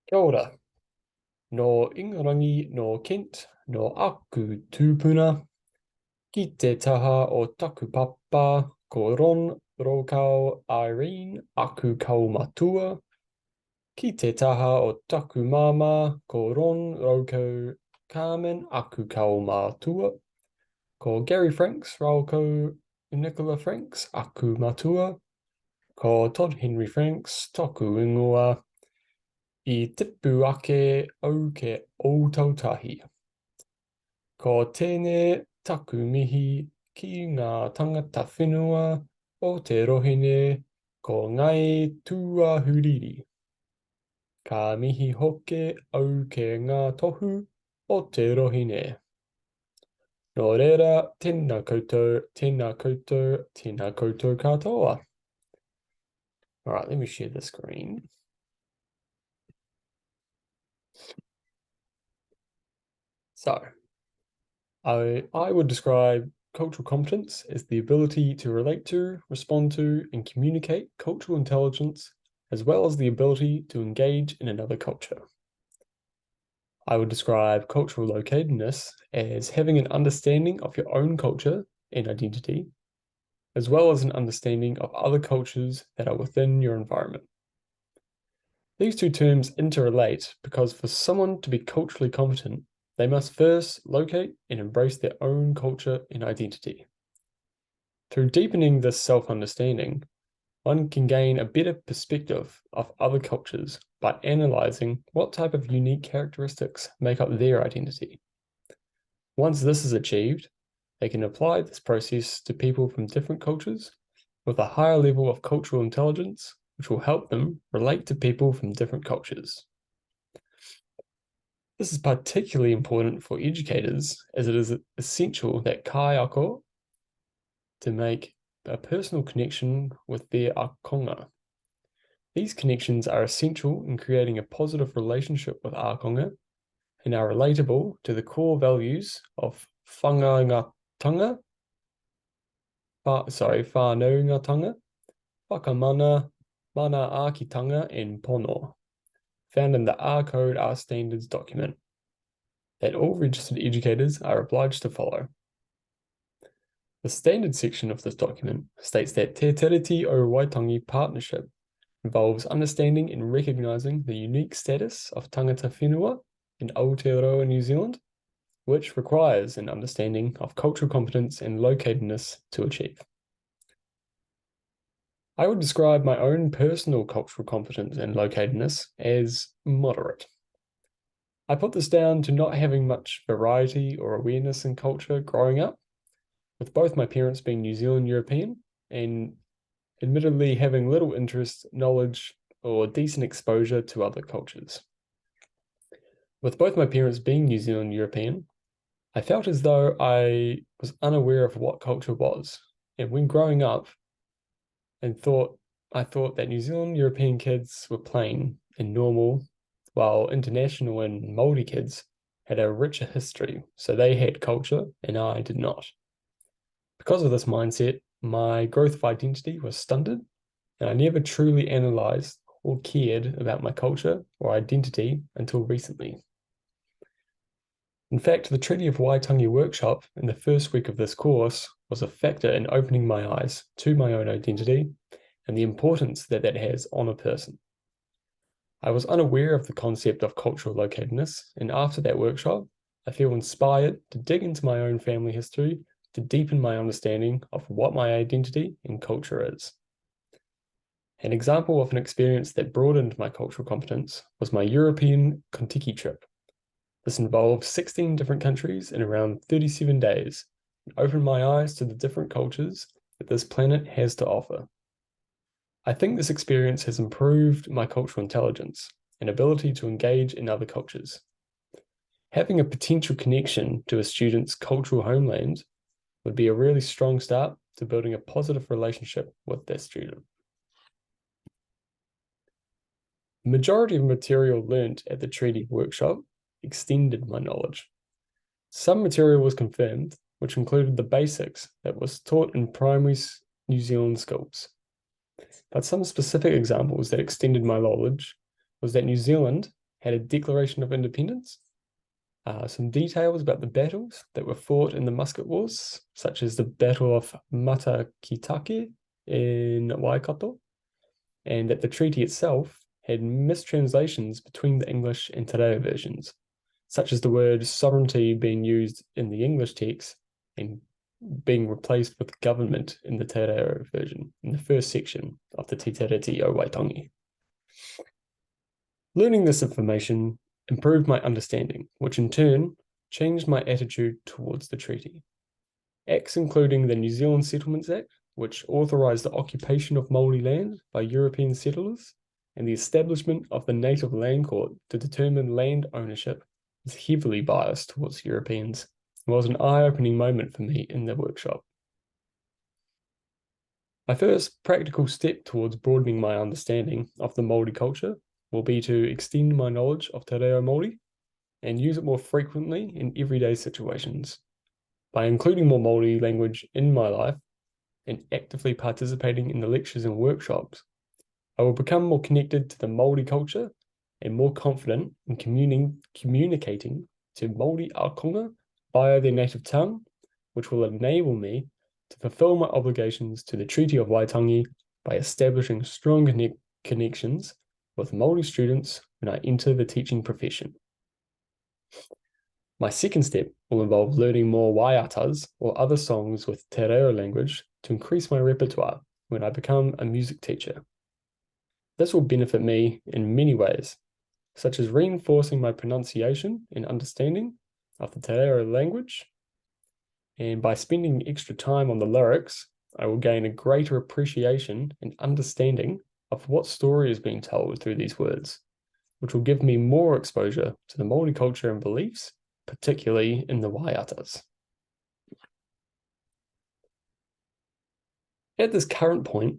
Kia ora. No ingarangi no Kent, no aku tūpuna, ki te taha o taku papa, ko Ron rokau Irene aku kaumatua, ki te taha o taku mama, ko Ron rokau Carmen aku kaumatua, ko Gary Franks rokau Nicola Franks aku matua, ko Todd Henry Franks toku ingoa, I tipu ake au ke outautahi. Ko tēnei taku mihi ki ngā tangata whenua o te rohine ko ngai tuahuriri. Ka mihi hoke au ke ngā tohu o te rohine. Nō reira, tēnā koutou, tēnā koutou, tēnā koutou katoa. All right, let me share the screen. So, I would describe cultural competence as the ability to relate to, respond to, and communicate cultural intelligence, as well as the ability to engage in another culture. I would describe cultural locatedness as having an understanding of your own culture and identity, as well as an understanding of other cultures that are within your environment. These two terms interrelate because for someone to be culturally competent, they must first locate and embrace their own culture and identity. Through deepening this self-understanding, one can gain a better perspective of other cultures by analyzing what type of unique characteristics make up their identity. Once this is achieved, they can apply this process to people from different cultures with a higher level of cultural intelligence, which will help them relate to people from different cultures. This is particularly important for educators, as it is essential that kaiako to make a personal connection with their akonga. These connections are essential in creating a positive relationship with akonga and are relatable to the core values of whanaungatanga, whanaungatanga, whakamana, mana ākitanga, and pono, found in the R Code R Standards document that all registered educators are obliged to follow. The standards section of this document states that Te Tiriti o Waitangi partnership involves understanding and recognizing the unique status of tangata whenua in Aotearoa, New Zealand, which requires an understanding of cultural competence and locatedness to achieve. I would describe my own personal cultural competence and locatedness as moderate. I put this down to not having much variety or awareness in culture growing up, with both my parents being New Zealand European and admittedly having little interest, knowledge, or decent exposure to other cultures. With both my parents being New Zealand European, I felt as though I was unaware of what culture was, and when growing up, I thought that New Zealand European kids were plain and normal, while international and Māori kids had a richer history, so they had culture and I did not. Because of this mindset, my growth of identity was stunted, and I never truly analyzed or cared about my culture or identity until recently. In fact, the Treaty of Waitangi workshop in the first week of this course was a factor in opening my eyes to my own identity and the importance that that has on a person. I was unaware of the concept of cultural locatedness, and after that workshop, I feel inspired to dig into my own family history to deepen my understanding of what my identity and culture is. An example of an experience that broadened my cultural competence was my European Kontiki trip. This involved 16 different countries in around 37 days and opened my eyes to the different cultures that this planet has to offer. I think this experience has improved my cultural intelligence and ability to engage in other cultures. Having a potential connection to a student's cultural homeland would be a really strong start to building a positive relationship with that student. The majority of material learnt at the treaty workshop extended my knowledge. Some material was confirmed, which included the basics that was taught in primary New Zealand schools. But some specific examples that extended my knowledge was that New Zealand had a Declaration of Independence, some details about the battles that were fought in the musket wars, such as the Battle of Matakitake in Waikato, and that the treaty itself had mistranslations between the English and Te Reo versions, such as the word sovereignty being used in the English text and being replaced with government in the Te Reo version, in the first section of the Te Tiriti o Waitangi. Learning this information improved my understanding, which in turn changed my attitude towards the treaty. Acts including the New Zealand Settlements Act, which authorised the occupation of Māori land by European settlers, and the establishment of the Native Land Court to determine land ownership, is heavily biased towards Europeans. It was an eye-opening moment for me in the workshop. My first practical step towards broadening my understanding of the Māori culture will be to extend my knowledge of Te Reo Māori and use it more frequently in everyday situations. By including more Māori language in my life and actively participating in the lectures and workshops, I will become more connected to the Māori culture and more confident in communicating to Māori Akonga via their native tongue, which will enable me to fulfill my obligations to the Treaty of Waitangi by establishing strong connections with Māori students when I enter the teaching profession. My second step will involve learning more waiatas or other songs with Te Reo language to increase my repertoire when I become a music teacher. This will benefit me in many ways, such as reinforcing my pronunciation and understanding of the Te Reo language, and by spending extra time on the lyrics, I will gain a greater appreciation and understanding of what story is being told through these words, which will give me more exposure to the Māori culture and beliefs, particularly in the waiatas. At this current point,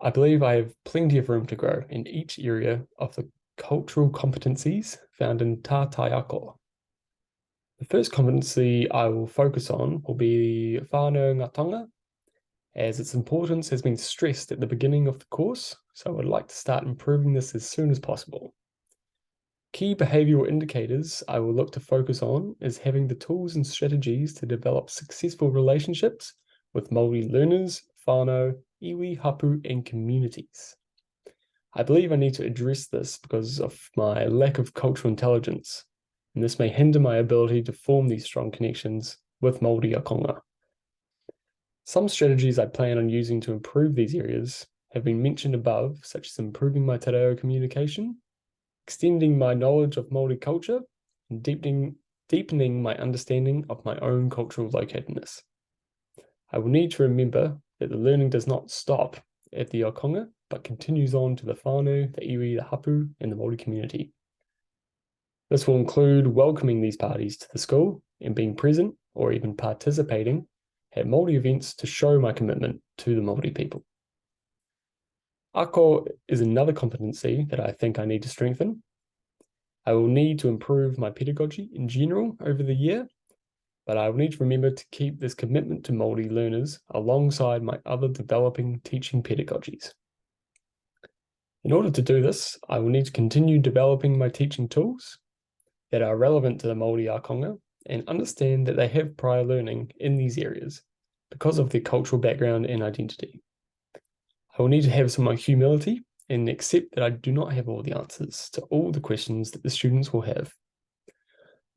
I believe I have plenty of room to grow in each area of the cultural competencies found in Tā Tai Ako. The first competency I will focus on will be whānau ngā tonga, as its importance has been stressed at the beginning of the course, so I would like to start improving this as soon as possible. Key behavioural indicators I will look to focus on is having the tools and strategies to develop successful relationships with Māori learners, whānau, iwi, hapu, and communities. I believe I need to address this because of my lack of cultural intelligence, and this may hinder my ability to form these strong connections with Māori Akonga. Some strategies I plan on using to improve these areas have been mentioned above, such as improving my te reo communication, extending my knowledge of Māori culture, and deepening my understanding of my own cultural locatedness. I will need to remember that the learning does not stop at the Akonga, but continues on to the whānau, the iwi, the hapu, and the Māori community. This will include welcoming these parties to the school and being present or even participating at Māori events to show my commitment to the Māori people. Ako is another competency that I think I need to strengthen. I will need to improve my pedagogy in general over the year, but I will need to remember to keep this commitment to Māori learners alongside my other developing teaching pedagogies. In order to do this, I will need to continue developing my teaching tools that are relevant to the Māori Akonga and understand that they have prior learning in these areas because of their cultural background and identity. I will need to have some humility and accept that I do not have all the answers to all the questions that the students will have.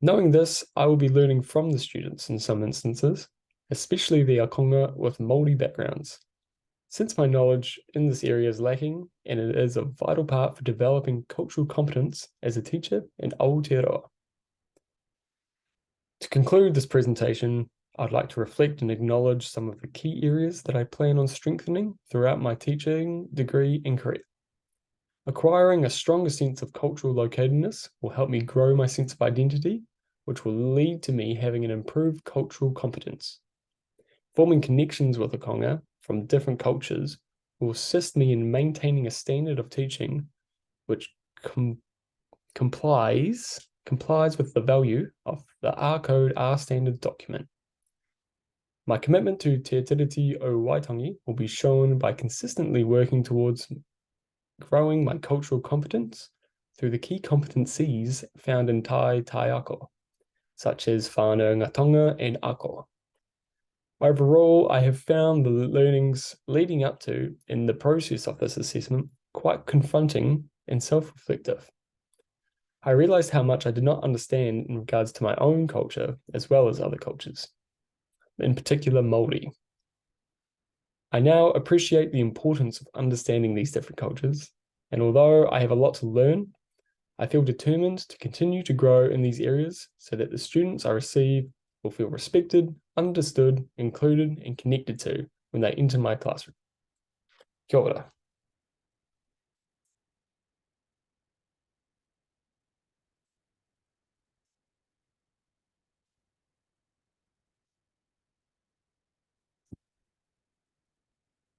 Knowing this, I will be learning from the students in some instances, especially the Akonga with Māori backgrounds, since my knowledge in this area is lacking and it is a vital part for developing cultural competence as a teacher in Aotearoa. To conclude this presentation, I'd like to reflect and acknowledge some of the key areas that I plan on strengthening throughout my teaching degree and career. Acquiring a stronger sense of cultural locatedness will help me grow my sense of identity, which will lead to me having an improved cultural competence. Forming connections with Akonga from different cultures will assist me in maintaining a standard of teaching which complies with the value of the R Code R Standard document. My commitment to Te Tiriti o Waitangi will be shown by consistently working towards growing my cultural competence through the key competencies found in Tai Ako, such as whānau ngatonga and ako. Overall, I have found the learnings leading up to in the process of this assessment quite confronting and self-reflective. I realized how much I did not understand in regards to my own culture as well as other cultures, in particular Māori. I now appreciate the importance of understanding these different cultures, and although I have a lot to learn, I feel determined to continue to grow in these areas so that the students I receive will feel respected, understood, included, and connected to when they enter my classroom. Kia ora.